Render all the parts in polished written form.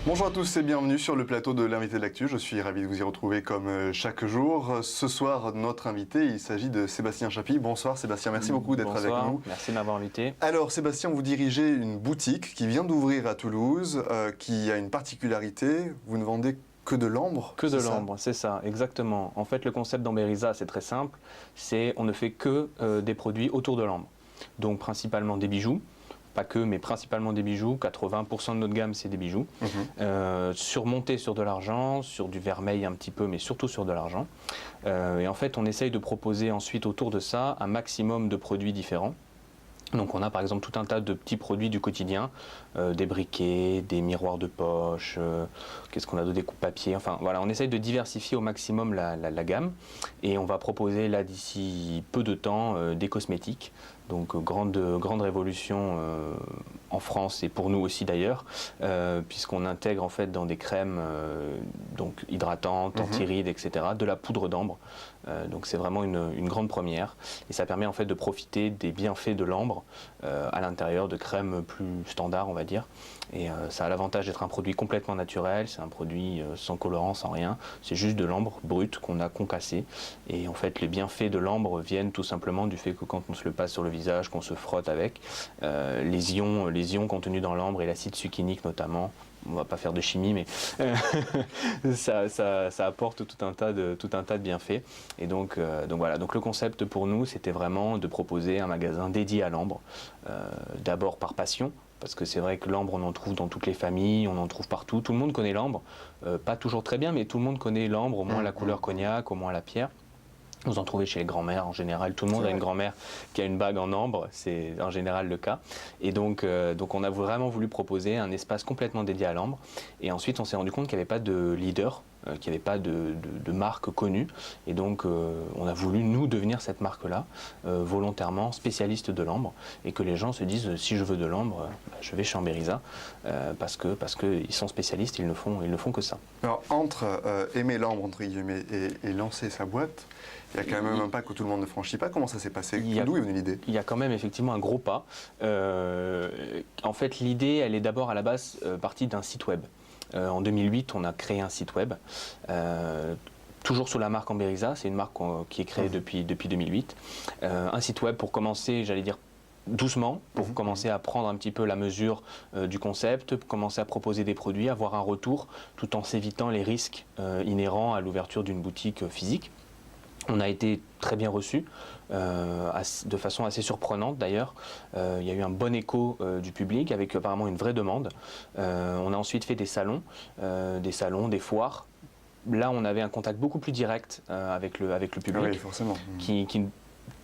Bonjour à tous et bienvenue sur le plateau de l'invité de l'actu. Je suis ravi de vous y retrouver comme chaque jour. Ce soir, notre invité, il s'agit de Sébastien Chapie. Bonsoir Sébastien, merci beaucoup d'être avec nous. Merci de m'avoir invité. Alors Sébastien, vous dirigez une boutique qui vient d'ouvrir à Toulouse, qui a une particularité, vous ne vendez que de l'ambre. Que de l'ambre, c'est ça, exactement. En fait, le concept d'Amberiza, c'est très simple, c'est on ne fait que des produits autour de l'ambre. Donc principalement des bijoux. Pas que, mais principalement des bijoux. 80% de notre gamme, c'est des bijoux. Surmontés sur de l'argent, sur du vermeil un petit peu, mais surtout sur de l'argent. Et en fait, on essaye de proposer ensuite autour de ça un maximum de produits différents. Donc on a par exemple tout un tas de petits produits du quotidien, des briquets, des miroirs de poche, qu'est-ce qu'on a d'autre, des coupes-papier, enfin voilà, on essaye de diversifier au maximum la gamme et on va proposer là d'ici peu de temps des cosmétiques. Donc grande révolution en France et pour nous aussi d'ailleurs, puisqu'on intègre en fait dans des crèmes donc hydratantes, anti-rides, etc., de la poudre d'ambre. Donc c'est vraiment une grande première et ça permet en fait de profiter des bienfaits de l'ambre à l'intérieur de crèmes plus standards on va dire. Et ça a l'avantage d'être un produit complètement naturel, c'est un produit sans colorant, sans rien, c'est juste de l'ambre brute qu'on a concassé. Et en fait les bienfaits de l'ambre viennent tout simplement du fait que quand on se le passe sur le visage, qu'on se frotte avec, les ions contenus dans l'ambre et l'acide succinique notamment, on va pas faire de chimie, mais ça apporte tout un tas de bienfaits. Et donc voilà, donc le concept pour nous, c'était vraiment de proposer un magasin dédié à l'ambre, d'abord par passion, parce que c'est vrai que l'ambre, on en trouve dans toutes les familles, on en trouve partout, tout le monde connaît l'ambre, pas toujours très bien, mais tout le monde connaît l'ambre, au moins la couleur cognac, au moins la pierre. Vous en trouvez chez les grands-mères en général, tout le monde a une grand-mère qui a une bague en ambre, c'est en général le cas. Et donc on a vraiment voulu proposer un espace complètement dédié à l'ambre. Et ensuite on s'est rendu compte qu'il n'y avait pas de leader, qu'il n'y avait pas de marque connue. Et donc on a voulu nous devenir cette marque-là, volontairement spécialiste de l'ambre. Et que les gens se disent si je veux de l'ambre, je vais chez Amberiza, parce qu'ils sont spécialistes, ils ne font que ça. Alors entre aimer l'ambre entre guillemets et lancer sa boîte, il y a quand même un pas que tout le monde ne franchit pas. Comment ça s'est passé? D'où est venue l'idée? Il y a quand même effectivement un gros pas. En fait, l'idée, elle est d'abord à la base partie d'un site web. En 2008, on a créé un site web, toujours sous la marque Amberiza. C'est une marque qui est créée depuis 2008. Un site web pour commencer, j'allais dire, doucement, pour commencer à prendre un petit peu la mesure du concept, commencer à proposer des produits, avoir un retour, tout en s'évitant les risques inhérents à l'ouverture d'une boutique physique. On a été très bien reçus, de façon assez surprenante d'ailleurs. Il y a eu un bon écho du public avec apparemment une vraie demande. On a ensuite fait des salons, des foires. Là, on avait un contact beaucoup plus direct avec le public, oui, forcément. qui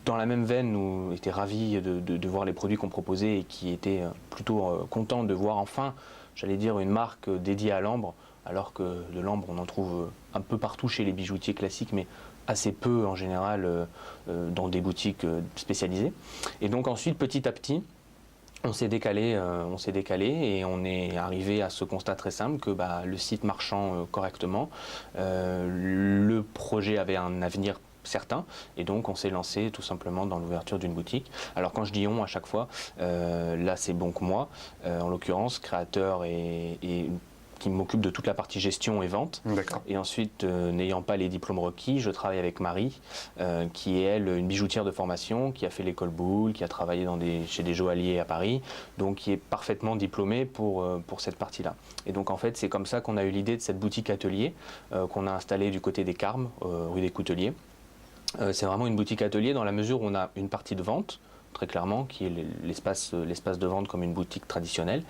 dans la même veine, nous était ravis de voir les produits qu'on proposait et qui était plutôt content de voir enfin, j'allais dire, une marque dédiée à l'ambre, alors que de l'ambre, on en trouve un peu partout chez les bijoutiers classiques, mais assez peu en général dans des boutiques spécialisées. Et donc ensuite, petit à petit, on s'est décalé et on est arrivé à ce constat très simple que le site marchant correctement, le projet avait un avenir certain, et donc on s'est lancé tout simplement dans l'ouverture d'une boutique. Alors quand je dis on à chaque fois, là c'est bon que moi, en l'occurrence créateur et qui m'occupe de toute la partie gestion et vente. Et ensuite, n'ayant pas les diplômes requis, je travaille avec Marie, qui est elle une bijoutière de formation, qui a fait l'école Boulle, qui a travaillé chez des joailliers à Paris, donc qui est parfaitement diplômée pour cette partie-là. Et donc en fait, c'est comme ça qu'on a eu l'idée de cette boutique atelier qu'on a installée du côté des Carmes, rue des Couteliers. C'est vraiment une boutique atelier dans la mesure où on a une partie de vente, très clairement, qui est l'espace de vente comme une boutique traditionnelle.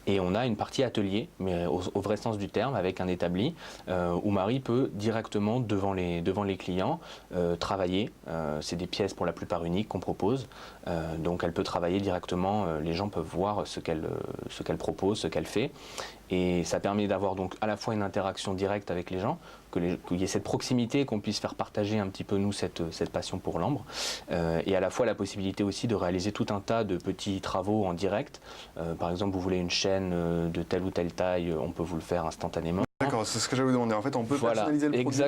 Et on a une partie atelier, mais au vrai sens du terme, avec un établi, où Marie peut directement devant les clients travailler. C'est des pièces pour la plupart uniques qu'on propose. Donc elle peut travailler directement, les gens peuvent voir ce qu'elle propose, ce qu'elle fait. Et ça permet d'avoir donc à la fois une interaction directe avec les gens, qu'il y ait cette proximité, qu'on puisse faire partager un petit peu nous cette passion pour l'ambre, et à la fois la possibilité aussi de réaliser tout un tas de petits travaux en direct. Par exemple, vous voulez une chaîne de telle ou telle taille, on peut vous le faire instantanément. D'accord, c'est ce que j'avais demandé. En fait, on peut personnaliser le produit.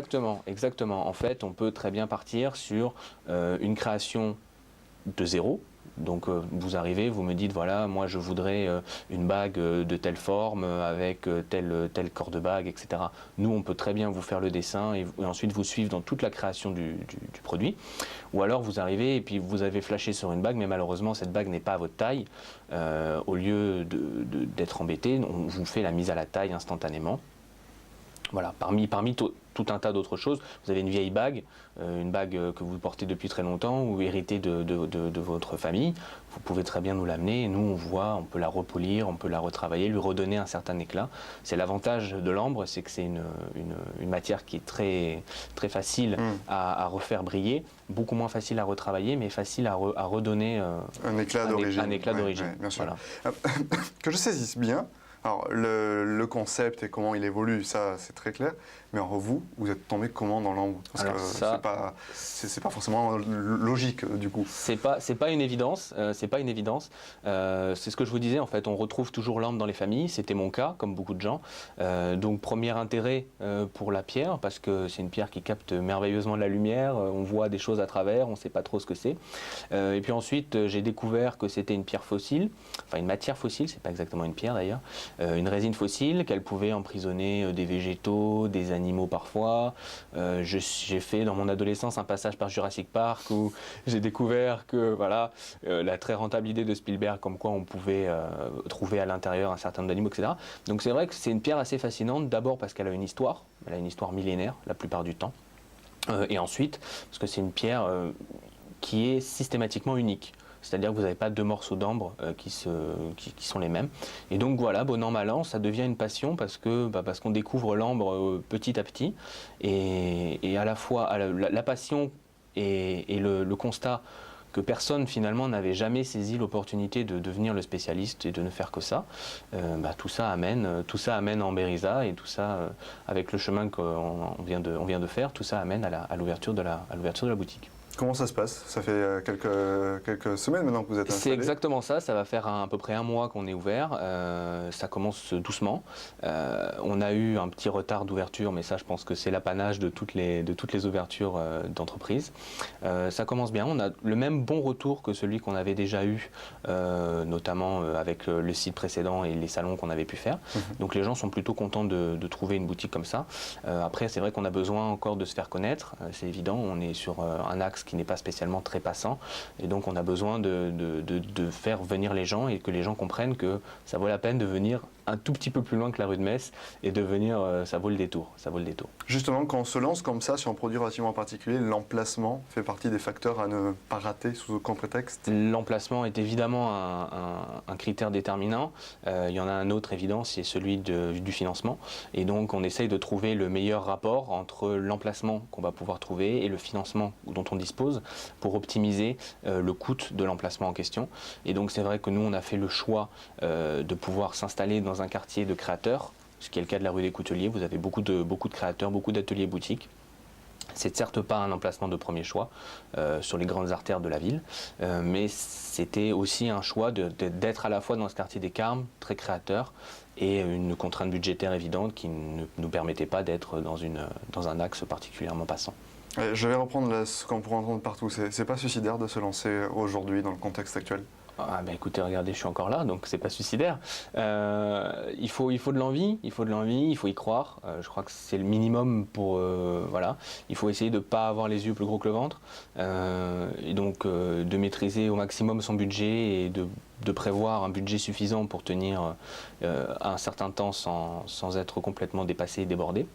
Exactement. En fait, on peut très bien partir sur une création de zéro, Donc vous arrivez, vous me dites voilà, moi je voudrais une bague de telle forme avec tel corps de bague, etc. Nous on peut très bien vous faire le dessin et ensuite vous suivre dans toute la création du produit. Ou alors vous arrivez et puis vous avez flashé sur une bague, mais malheureusement cette bague n'est pas à votre taille. Au lieu d'être embêté, on vous fait la mise à la taille instantanément. Voilà, parmi tout un tas d'autres choses, vous avez une vieille bague, une bague que vous portez depuis très longtemps ou héritée de votre famille. Vous pouvez très bien nous l'amener. Nous, on voit, on peut la repolir, on peut la retravailler, lui redonner un certain éclat. C'est l'avantage de l'ambre, c'est que c'est une matière qui est très, très facile à refaire briller, beaucoup moins facile à retravailler, mais facile à redonner un éclat d'origine. Un éclat d'origine. Ouais, bien sûr. Voilà. Que je saisisse bien. Alors, le concept et comment il évolue, ça, c'est très clair. Mais alors, vous êtes tombé comment dans l'ambre? Parce que c'est pas forcément logique, du coup. C'est pas une évidence. C'est ce que je vous disais, en fait. On retrouve toujours l'ambre dans les familles. C'était mon cas, comme beaucoup de gens. Donc, premier intérêt pour la pierre, parce que c'est une pierre qui capte merveilleusement la lumière. On voit des choses à travers, on ne sait pas trop ce que c'est. Et puis ensuite, j'ai découvert que c'était une pierre fossile, enfin une matière fossile, c'est pas exactement une pierre d'ailleurs. Une résine fossile, qu'elle pouvait emprisonner des végétaux, des animaux parfois. J'ai fait dans mon adolescence un passage par Jurassic Park où j'ai découvert que voilà, la très rentable idée de Spielberg comme quoi on pouvait trouver à l'intérieur un certain nombre d'animaux, etc. Donc c'est vrai que c'est une pierre assez fascinante, d'abord parce qu'elle a une histoire millénaire la plupart du temps. Et ensuite, parce que c'est une pierre qui est systématiquement unique. C'est-à-dire que vous n'avez pas deux morceaux d'ambre qui sont les mêmes. Et donc voilà, bon an, mal an, ça devient une passion parce qu'on découvre l'ambre petit à petit. Et à la fois la passion et le constat que personne finalement n'avait jamais saisi l'opportunité de devenir le spécialiste et de ne faire que ça, tout ça amène en Ambériza et tout ça, avec le chemin qu'on vient de faire, tout ça amène à l'ouverture de la boutique. Comment ça se passe? Ça fait quelques semaines maintenant que vous êtes installé. C'est exactement ça, ça va faire à peu près un mois qu'on est ouvert, ça commence doucement. On a eu un petit retard d'ouverture, mais ça je pense que c'est l'apanage de toutes les ouvertures d'entreprise. Ça commence bien, on a le même bon retour que celui qu'on avait déjà eu, notamment avec le site précédent et les salons qu'on avait pu faire. Donc les gens sont plutôt contents de trouver une boutique comme ça. Après c'est vrai qu'on a besoin encore de se faire connaître, c'est évident, on est sur un axe qui n'est pas spécialement très passant et donc on a besoin de faire venir les gens et que les gens comprennent que ça vaut la peine de venir un tout petit peu plus loin que la rue de Metz et de venir, ça vaut le détour. Justement, quand on se lance comme ça sur un produit relativement particulier, l'emplacement fait partie des facteurs à ne pas rater sous aucun prétexte? L'emplacement est évidemment un critère déterminant. Il y en a un autre évident, c'est celui du financement. Et donc on essaye de trouver le meilleur rapport entre l'emplacement qu'on va pouvoir trouver et le financement dont on dispose pour optimiser le coût de l'emplacement en question. Et donc c'est vrai que nous on a fait le choix de pouvoir s'installer dans un quartier de créateurs, ce qui est le cas de la rue des Couteliers. Vous avez beaucoup de créateurs, beaucoup d'ateliers boutiques. C'est certes pas un emplacement de premier choix sur les grandes artères de la ville, mais c'était aussi un choix d'être à la fois dans ce quartier des Carmes, très créateur, et une contrainte budgétaire évidente qui ne nous permettait pas d'être dans un axe particulièrement passant. Je vais reprendre ce qu'on pourrait entendre partout. C'est pas suicidaire de se lancer aujourd'hui dans le contexte actuel? Écoutez, regardez, je suis encore là, donc c'est pas suicidaire. Il faut de l'envie, il faut y croire. Je crois que c'est le minimum pour voilà. Il faut essayer de ne pas avoir les yeux plus gros que le ventre, et donc de maîtriser au maximum son budget et de prévoir un budget suffisant pour tenir un certain temps sans être complètement dépassé et débordé.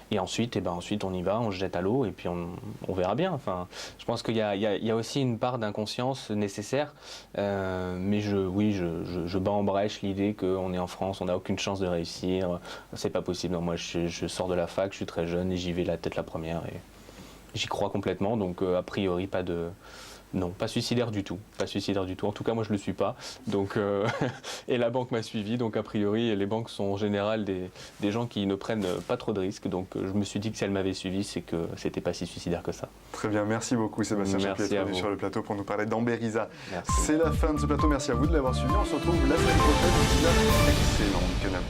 Et ensuite, on y va, on se jette à l'eau et puis on verra bien. Enfin, je pense qu'il y a aussi une part d'inconscience nécessaire, mais je bats en brèche l'idée qu'on est en France, on n'a aucune chance de réussir, c'est pas possible. Non, moi, je sors de la fac, je suis très jeune et j'y vais la tête la première et j'y crois complètement. Donc, a priori, non, pas suicidaire du tout. En tout cas, moi, je le suis pas. Donc, et la banque m'a suivi. Donc, a priori, les banques sont en général des gens qui ne prennent pas trop de risques. Donc, je me suis dit que si elles m'avaient suivi, c'est que c'était pas si suicidaire que ça. Très bien, merci beaucoup Sébastien Chapier d'être venu sur le plateau pour nous parler d'Ambériza. C'est la fin de ce plateau. Merci à vous de l'avoir suivi. On se retrouve la semaine prochaine. Excellent canal.